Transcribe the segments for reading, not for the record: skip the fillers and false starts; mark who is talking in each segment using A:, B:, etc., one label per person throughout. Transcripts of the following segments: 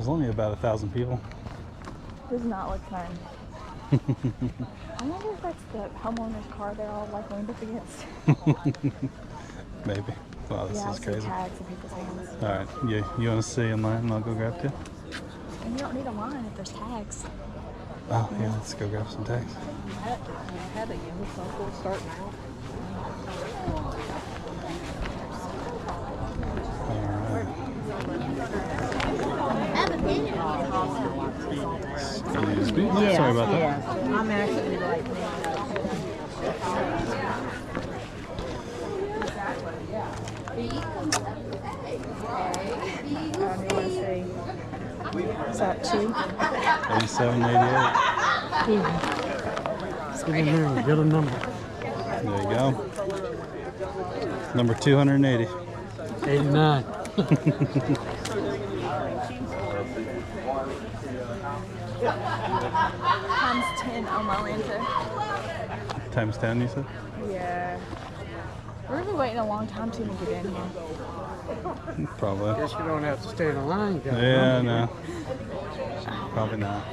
A: was only about 1,000 people.
B: Does not look fun. I wonder if that's the homeowner's car they're all like leaned up against.
A: Maybe. Wow, this is crazy.
B: Tags in people's hands.
A: All right, you want to stay in line and I'll go grab two?
B: And you don't need a line if there's tags.
A: Oh yeah, let's go grab some tags.
C: I had a young couple starting out.
A: Excuse me. Yeah, sorry about that.
C: Yeah. I'm actually like
B: Is that 2?
A: 87.88.
C: get in there and get a number.
A: There you go. Number 280.
C: 89.
B: Times 10 on my lantern.
A: Times 10, you said?
B: Yeah. We're gonna be waiting a long time to even get in here.
A: Probably.
C: Guess you don't have to stay in the line.
A: Yeah, no. Probably not.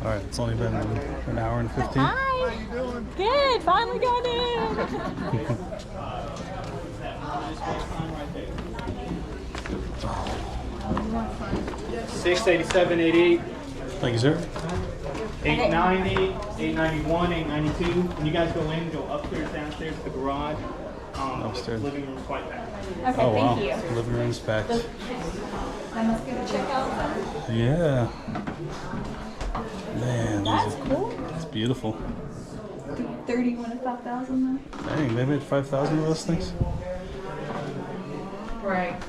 A: Alright, it's only been an hour and 15.
B: Hi! How you doing? Good! Finally got in!
D: 687.88,
A: Thank you, sir.
D: 890, 891, 892. When you guys go in, go upstairs, downstairs to the garage.
A: Upstairs.
D: Living room's quite back.
B: Okay,
A: Oh, wow.
B: thank you.
A: Living room's packed.
B: I must go check out.
A: Yeah. Man,
B: That's cool.
A: it's beautiful.
B: 31 of 5,000
A: Dang, they made 5,000 of those things?
B: though? Right.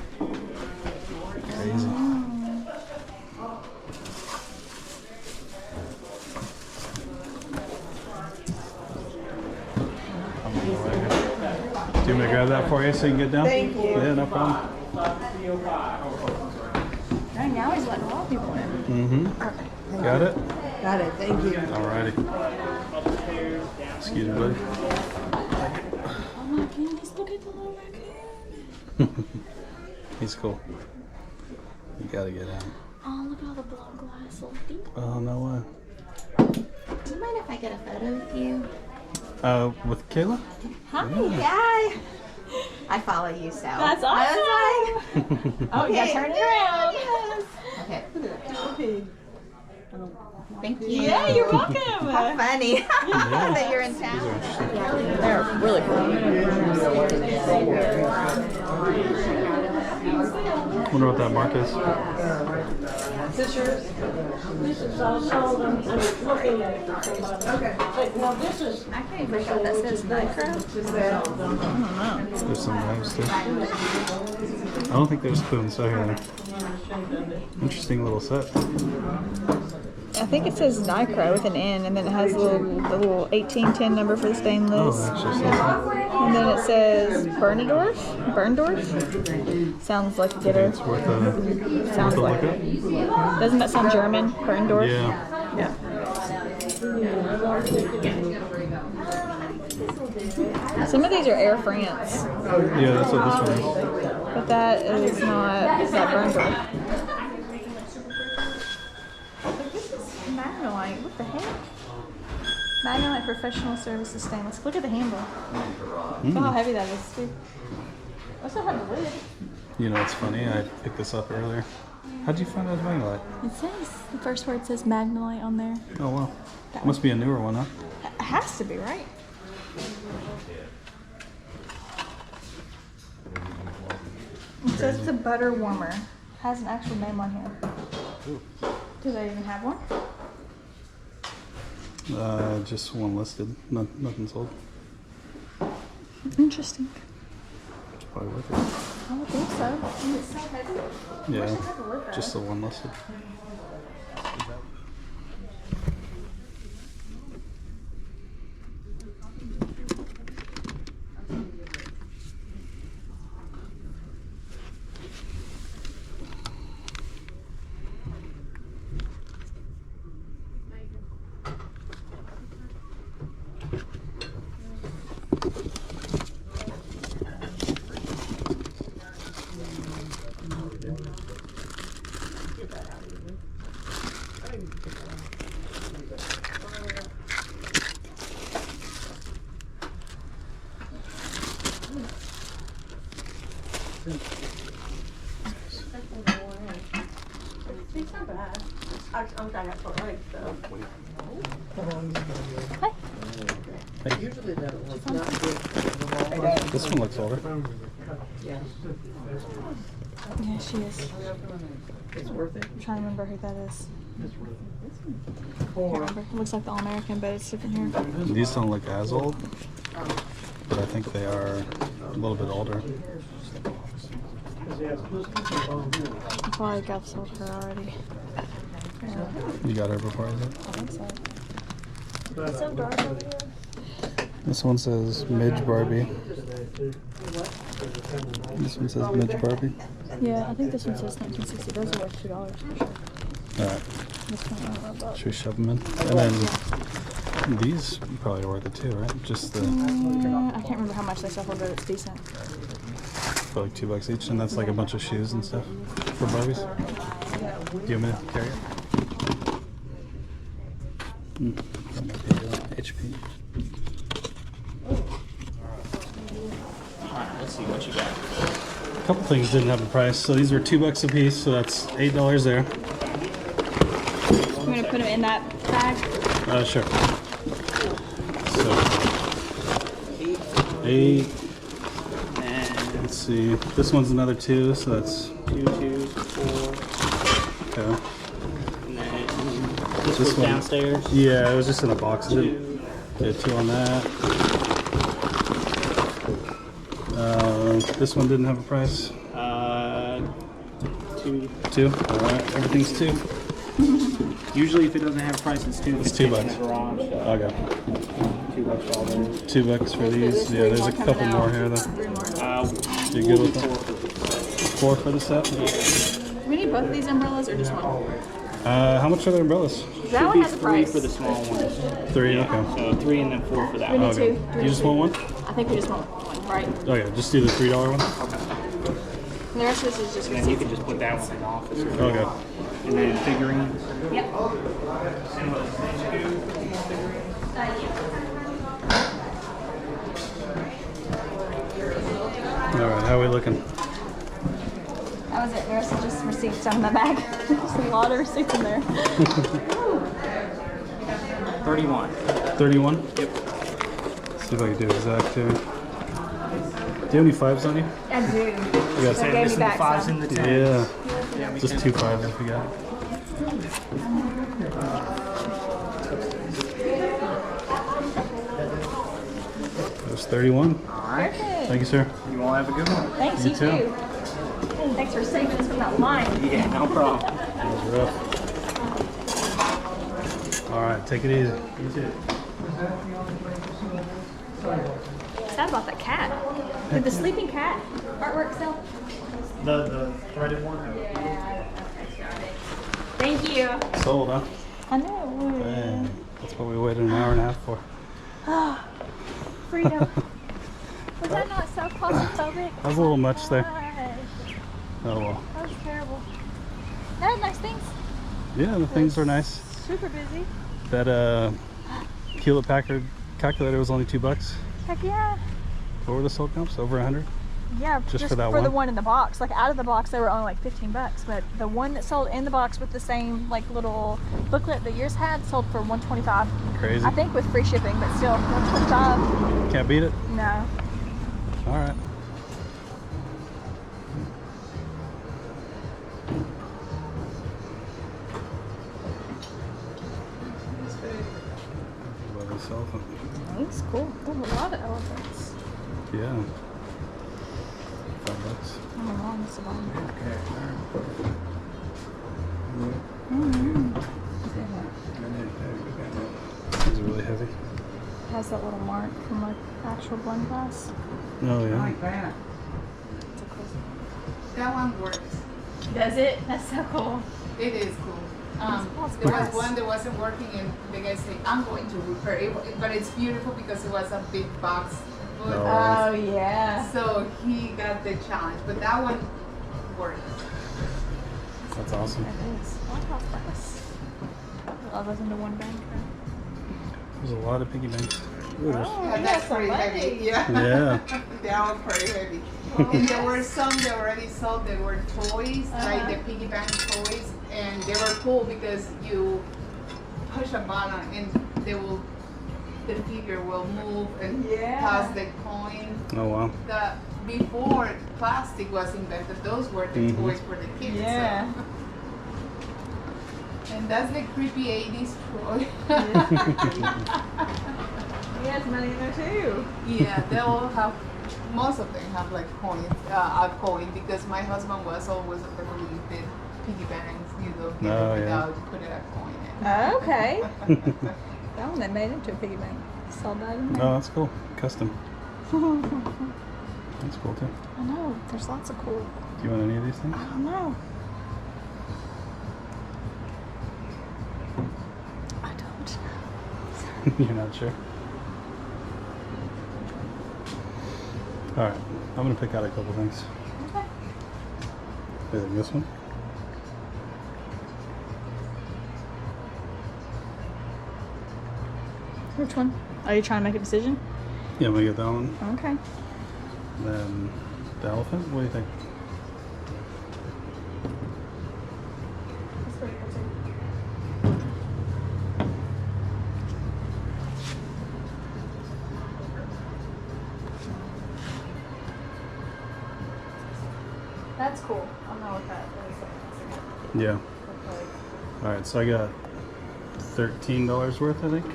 A: Crazy. Do you want me to grab that for you so you can get down?
C: Thank you.
A: Yeah, no problem.
B: Dang, now he's letting a lot of people in.
A: Mm-hmm. Got it?
C: Got it. Thank you.
A: Alrighty. Excuse me, buddy.
B: Oh my goodness, look at the little raccoon.
A: He's cool. You gotta get out.
B: Oh, look at all the blown glass little feet.
A: Oh, no way.
E: Do you mind if I get a photo with you?
A: With Kayla?
B: Hi.
E: Yeah. I follow you, so.
B: That's
E: I
B: awesome.
E: was
B: Oh, you gotta turn it around.
E: like, okay. Thank you.
B: Yeah, you're welcome.
E: How funny that you're in town.
B: They're really cool.
A: Wonder what that mark is.
C: This yours? This is also I'm looking at it. Okay. Now this is.
E: I can't even figure out what that says, micro.
A: There's some knives too. I don't think there's spoons, so here. Interesting little set.
B: I think it says Nicro with an N, and then it has the little 1810 number for the
A: Oh,
B: stainless.
A: it actually says that.
B: And then it says Berndorf. Sounds like a getter.
A: It's worth a
B: Sounds like
A: look
B: it. Doesn't that sound German? Berndorf?
A: Yeah.
B: Yeah. Some of these are Air France,
A: Yeah, that's what this one is.
B: but that is not Berndorf. This is Magnolite. What the heck? Magnolite Professional Services Stainless. Look at the handle. Look how heavy that is, too. I still have the lid.
A: You know, it's funny. I picked this up earlier. How'd you find out it's Magnolite?
B: It says, the first word says Magnolite on there.
A: Oh, wow. Must be a newer one, huh?
B: It has to be, right? It says it's a butter warmer. Has an actual name on here. Do they even have one?
A: Just one listed. Nothing sold.
B: Interesting.
A: It's probably worth it.
B: I would think so. It's so heavy.
A: Yeah, just the one listed.
C: It's not bad. I'm trying to put like the.
F: Usually that was not good.
A: This one looks older.
F: Yeah,
B: Yeah, she is.
F: it's worth it.
B: I'm trying to remember who that is.
F: It's worth it.
B: Can't remember. It looks like the All-American, but it's different here.
A: These don't look as old, but I think they are a little bit older.
B: I probably got sold her already.
A: You got her before, is it?
B: I think so. It's so dark over here.
A: This one says Midge Barbie. This one says Midge Barbie.
B: Yeah, I think this one says 1960. Those are worth $2 for sure.
A: Alright,
B: This one I don't know about.
A: should we shove them in? And then these probably are worth it too, right? Just the,
B: I can't remember how much they sell for, but it's decent.
A: for like $2 each, and that's like a bunch of shoes and stuff for Barbies. Do you want me to carry it? That might be HP.
D: Alright, let's see what you got.
A: A couple things didn't have a price, so these were $2 a piece, so that's $8 there.
B: I'm gonna put them in that bag.
A: Sure. So 8.
D: And
A: Let's see. This one's another 2, so that's
D: 2, 2, 4.
A: okay.
D: And then this
A: This
D: was
A: one.
D: downstairs.
A: Yeah, it was just in a box.
D: 2.
A: Yeah, 2 on that. This one didn't have a price.
D: 2.
A: 2. All right, everything's 2.
D: Usually, if it doesn't have a price, it's 2.
A: It's
D: It's
A: $2.
D: in the garage. So
A: Okay.
D: $2 all there.
A: $2 for these. Yeah, there's a couple more here though. You good
D: We'll
A: with
D: do
A: that?
D: 4 for
A: 4 for the set.
B: Do we need both of these umbrellas or just one?
A: How much are the umbrellas?
B: That one has a
D: 3
B: price.
D: for the small ones.
A: 3. Okay.
D: So 3 and then 4 for that
B: We
D: one.
B: need
A: Okay.
B: two.
A: You just want one?
B: I think we just want one, right?
A: Oh yeah, just do the $3 one.
B: And the rest of this is just
D: And then you
B: receipts.
D: can just put that one in the office.
A: Okay.
D: And then figurines.
B: Yep.
A: All right, how are we looking?
B: That was it. The rest is just receipts down in the bag. There's a lot of receipts in there.
D: 31.
A: 31?
D: Yep.
A: See if I can do exact here. Do you have any 5s on you?
B: I do.
A: You got
B: I gave you back
D: 5s
B: some.
D: and the 10s.
A: Yeah.
D: Yeah, we
A: Just
D: can.
A: 2 5s if you got. There's 31.
D: Alright.
A: Thank you, sir.
D: You all have a good one.
B: Thanks,
A: You
B: you
A: too.
B: too. And thanks for saving us from that line.
D: Yeah, no problem.
A: That was rough. All right, take it easy.
D: You too.
B: Sad about that cat. Did the sleeping cat artwork sell?
D: The threaded one?
B: Thank you.
A: Sold, huh?
B: I know.
A: Man, that's what we waited an hour and a half for.
B: Freedom. Was that not so claustrophobic?
A: That was a little much there.
B: Gosh,
A: Oh well.
B: that was terrible. That had nice things.
A: Yeah, the things are nice.
B: Super busy.
A: That Hewlett Packard calculator was only $2.
B: Heck yeah.
A: What were the sold comps? Over 100?
B: Yeah,
A: Just for that
B: the
A: one?
B: one in the box. Like out of the box, they were only like $15. But the one that sold in the box with the same like little booklet that yours had sold for $125.
A: Crazy.
B: I think with free shipping, but still $125.
A: Can't beat it.
B: No.
A: All right. Love this elephant.
B: That's cool. There's a lot of elephants.
A: Yeah. $5.
B: Oh, my mom must have bought them.
A: These are really heavy.
B: It has that little mark from like actual blend glass.
A: Oh yeah.
F: Like that.
B: It's a cool.
G: That one works.
B: Does it? That's so cool.
G: It is cool.
B: That's
G: There was
B: nice.
G: one that wasn't working and the guy said, I'm going to repair it. But it's beautiful because it was a big box. But,
A: Oh.
B: Oh yeah.
G: so he got the challenge. But that one worked.
A: awesome.
B: It is. Wow, brass. All those into one bank.
A: There's a lot of piggy banks. Ooh, there's-
G: Yeah, that's pretty heavy. Yeah.
A: Yeah.
G: They are pretty heavy. And there were some that already sold that were toys, like the piggy bank toys, and they were cool because you push a button and the figure will move and toss the coin.
A: Oh wow.
G: Before plastic was invented, those were the toys for the kids.
B: Yeah.
G: So. And that's the creepy 80s toy.
B: He has money in there too.
G: Yeah, they all have, most of them have like coins, a coin, because my husband was always of the belief that piggy banks, you don't get
A: Oh,
G: it
A: yeah.
G: without putting a coin in.
B: Okay. That one they made into a piggy bank. Saw that in there.
A: Oh, that's cool. Custom. That's cool too.
B: I know. There's lots of cool.
A: Do you want any of these things?
B: I don't know. I don't.
A: You're not sure? Alright, I'm gonna pick out a couple things.
B: Okay.
A: I think this one.
B: Which one? Are you trying to make a decision?
A: Yeah, I'm gonna get that one.
B: Okay.
A: Then the elephant. What do you think?
B: That's pretty cool too. That's cool. I don't know what that is.
A: Yeah. Alright, so I got $13 worth, I think.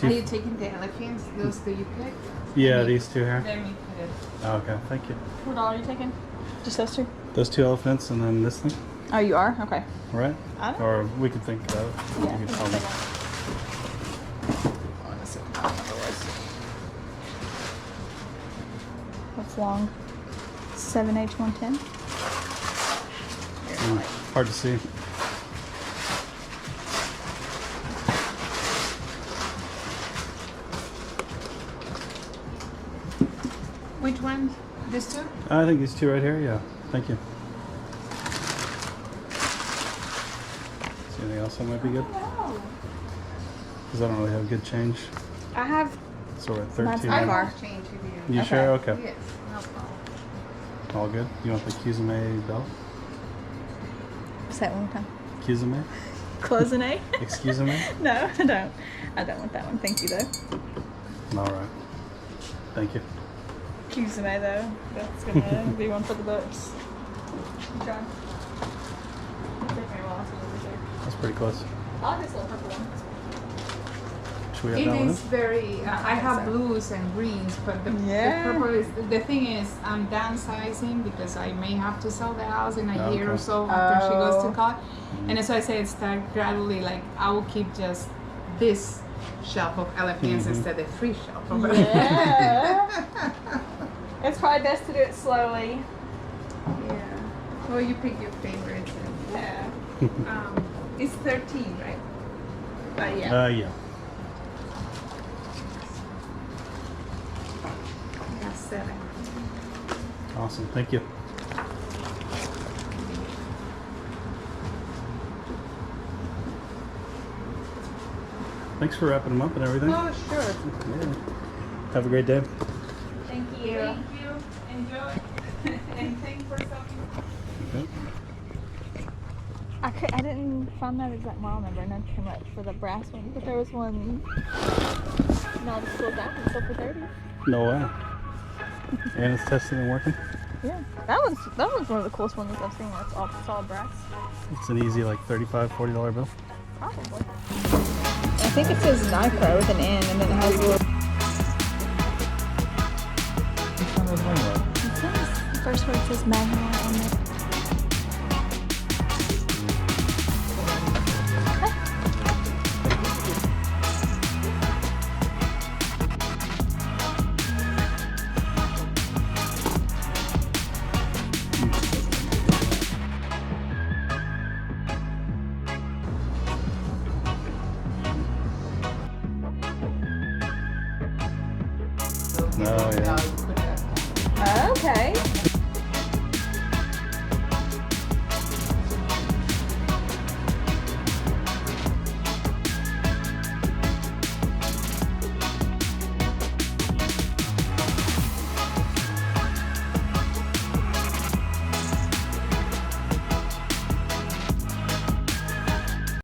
G: Are you taking the elephants, those that you picked?
A: Yeah, these two here.
G: Let me put it.
A: Oh, okay, thank you.
B: What dollar are you taking? Just those two?
A: Those two elephants and then this thing,
B: Oh, you are? Okay.
A: right?
B: I don't
A: Or we could think about it.
B: Yeah.
A: You could tell me.
B: What's long? 7H110?
A: Hard to see.
G: Which one? This two?
A: I think these two right here, yeah. Thank you. Is there anything else that might be good? Because I don't really have good change.
B: I have.
A: So we're at
B: Mine's
A: 13.
B: my
G: I
B: car.
G: will change with you.
A: You
B: Okay.
A: sure? Okay.
G: Yes, no problem.
A: All good. You want the Kizame belt?
B: Say it one more time.
A: Kizame?
B: Cloisonne?
A: Excuse me?
B: No, I don't. I don't want that one. Thank you, though.
A: All right. Thank you.
B: Cloisonne, though. That's gonna be one for the books. John. Take me a while to over there.
A: That's pretty close.
B: I like this little purple one.
A: Should we have
G: It
A: that one?
G: is very. I have blues and greens, but the purple is. The thing is, I'm downsizing because I may have to sell the house in a year or
A: Okay.
G: so after she goes to
B: Oh.
G: college, and so I say it's start gradually. Like I will keep just this shelf of elephants instead of 3 shelf of
B: Yeah. It's probably best to do it slowly.
G: Yeah. Well, you pick your favorites. And, it's 13, right? But yeah.
A: Yeah.
G: Yeah, 7.
A: Awesome. Thank you. Thanks for wrapping them up and everything.
G: Oh, sure.
A: Yeah. Have a great day.
B: Thank you.
G: Thank you. Enjoy. And thanks for stopping.
A: Yep.
B: I didn't find that exact model number, none too much for the brass one, but there was one not as cool as that one, sold for 30.
A: No way. And it's testing and working.
B: Yeah, that one's one of the coolest ones I've seen. That's all solid brass.
A: It's an easy like $35, $40 bill.
B: Probably. I think it says Nypro with an N, and then it has a little.
A: Which one was mine?
B: It says, the first word says Magnite on it.
A: Oh